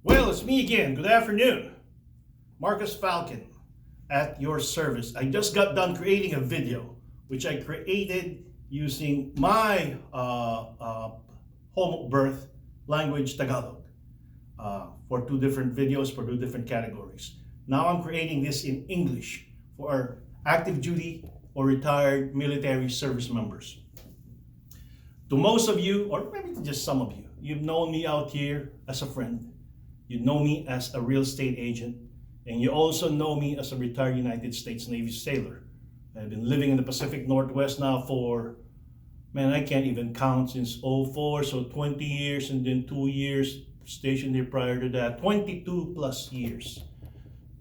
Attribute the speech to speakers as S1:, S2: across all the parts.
S1: Well, it's me again. Good afternoon. Marcus Falcon at your service. I just got done creating a video which I created using my home birth language, Tagalog, for two different videos for two different categories. Now I'm creating this in English for active duty or retired military service members. To most of you, or maybe to just some of you, you've known me out here as a friend. You know me as a real estate agent, and you also know me as a retired United States Navy sailor. I've been living in the Pacific Northwest now for, man, I can't even count, since '04, so 20 years, and then 2 years stationed here prior to that, 22 plus years.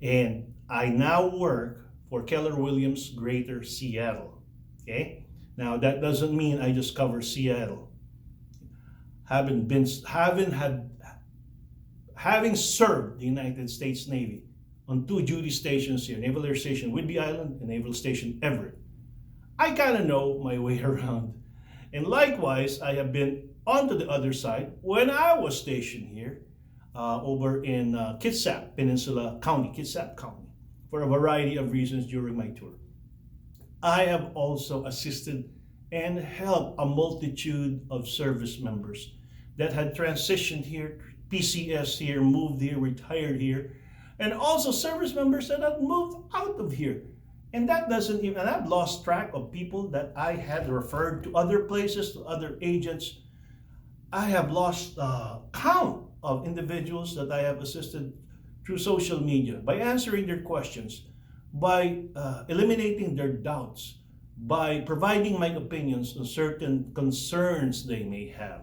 S1: And I now work for Keller Williams Greater Seattle, okay? Now that doesn't mean I just cover Seattle. Having served the United States Navy on two duty stations here, Naval Air Station Whidbey Island and Naval Station Everett, I kind of know my way around. And likewise, I have been onto the other side when I was stationed here over in Kitsap Peninsula County, Kitsap County, for a variety of reasons during my tour. I have also assisted and helped a multitude of service members that had transitioned here, PCS here, moved here, retired here, and also service members that had moved out of here. And that doesn't even, and I've lost track of people that I had referred to other places, to other agents. I have lost count of individuals that I have assisted through social media by answering their questions, by eliminating their doubts, by providing my opinions on certain concerns they may have.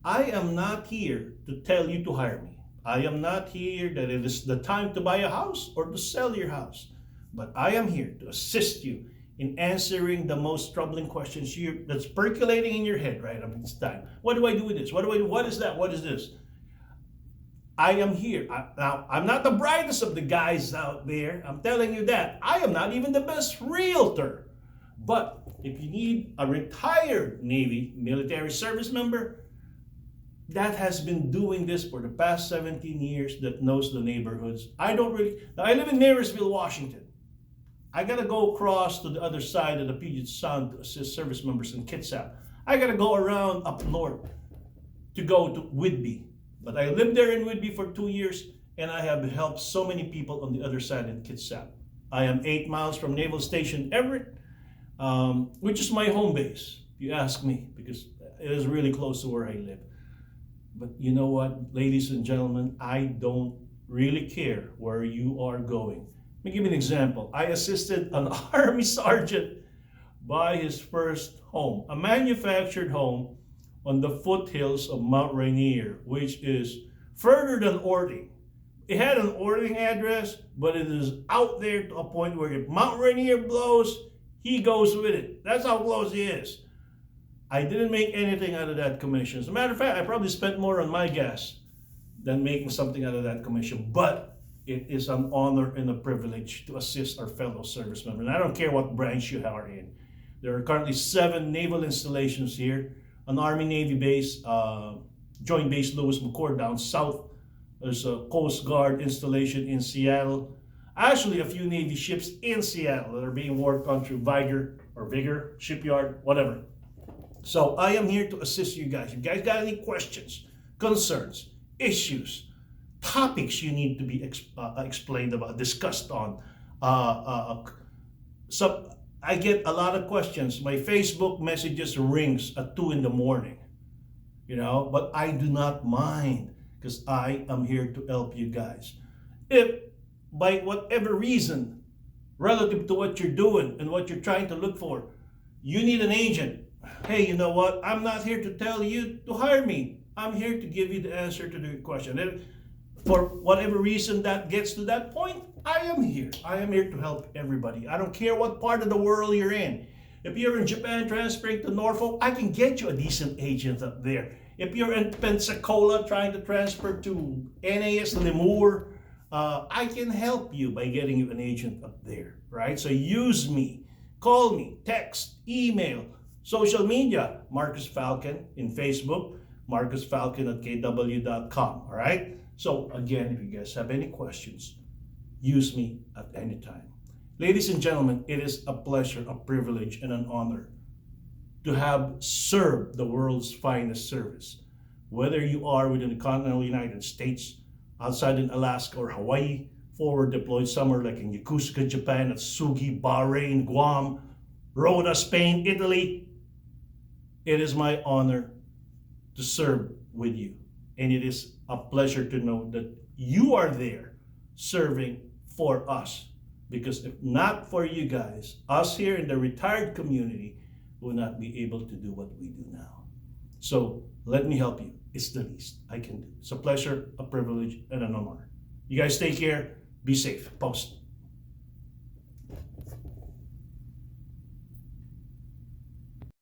S1: I am not here to tell you to hire me. I am not here that it is the time to buy a house or to sell your house. But I am here to assist you in answering the most troubling questions that's percolating in your head right at this time. What do I do with this? What do I do? What is that? What is this? I am here. Now, I'm not the brightest of the guys out there. I'm telling you that. I am not even the best realtor. But if you need a retired Navy military service member that has been doing this for the past 17 years, that knows the neighborhoods. I live in Marysville, Washington. I gotta go across to the other side of the Puget Sound to assist service members in Kitsap. I gotta go around up north to go to Whidbey. But I lived there in Whidbey for 2 years, and I have helped so many people on the other side in Kitsap. I am 8 miles from Naval Station Everett, which is my home base, if you ask me, because it is really close to where I live. But you know what, ladies and gentlemen, I don't really care where you are going. Let me give you an example. I assisted an Army sergeant buy his first home, a manufactured home on the foothills of Mount Rainier, which is further than Orting. It had an Orting address, but it is out there to a point where if Mount Rainier blows, he goes with it. That's how close he is. I didn't make anything out of that commission. As a matter of fact, I probably spent more on my gas than making something out of that commission. But it is an honor and a privilege to assist our fellow service members. And I don't care what branch you are in. There are currently 7 naval installations here, an Army-Navy base, Joint Base Lewis McChord down south. There's a Coast Guard installation in Seattle. Actually, a few Navy ships in Seattle that are being worked on through Vigor shipyard, whatever. So I am here to assist you guys. If you guys got any questions, concerns, issues, topics you need to be explained about, discussed on. So I get a lot of questions. My Facebook messages rings at 2 in the morning, but I do not mind, because I am here to help you guys. If by whatever reason, relative to what you're doing and what you're trying to look for, you need an agent, hey, you know what? I'm not here to tell you to hire me. I'm here to give you the answer to the question. And for whatever reason that gets to that point, I am here. I am here to help everybody. I don't care what part of the world you're in. If you're in Japan transferring to Norfolk, I can get you a decent agent up there. If you're in Pensacola trying to transfer to NAS Lemur, I can help you by getting you an agent up there, right? So use me. Call me, text, email, social media, Marcus Falcon in Facebook, marcusfalcon at kw.com. All right? So, again, if you guys have any questions, use me at any time. Ladies and gentlemen, it is a pleasure, a privilege, and an honor to have served the world's finest service. Whether you are within the continental United States, outside in Alaska or Hawaii, forward deployed somewhere like in Yokosuka, Japan, Atsugi, Bahrain, Guam, Rhoda, Spain, Italy, it is my honor to serve with you. And it is a pleasure to know that you are there serving for us. Because if not for you guys, us here in the retired community will not be able to do what we do now. So let me help you. It's the least I can do. It's a pleasure, a privilege, and an honor. You guys take care. Be safe. Post.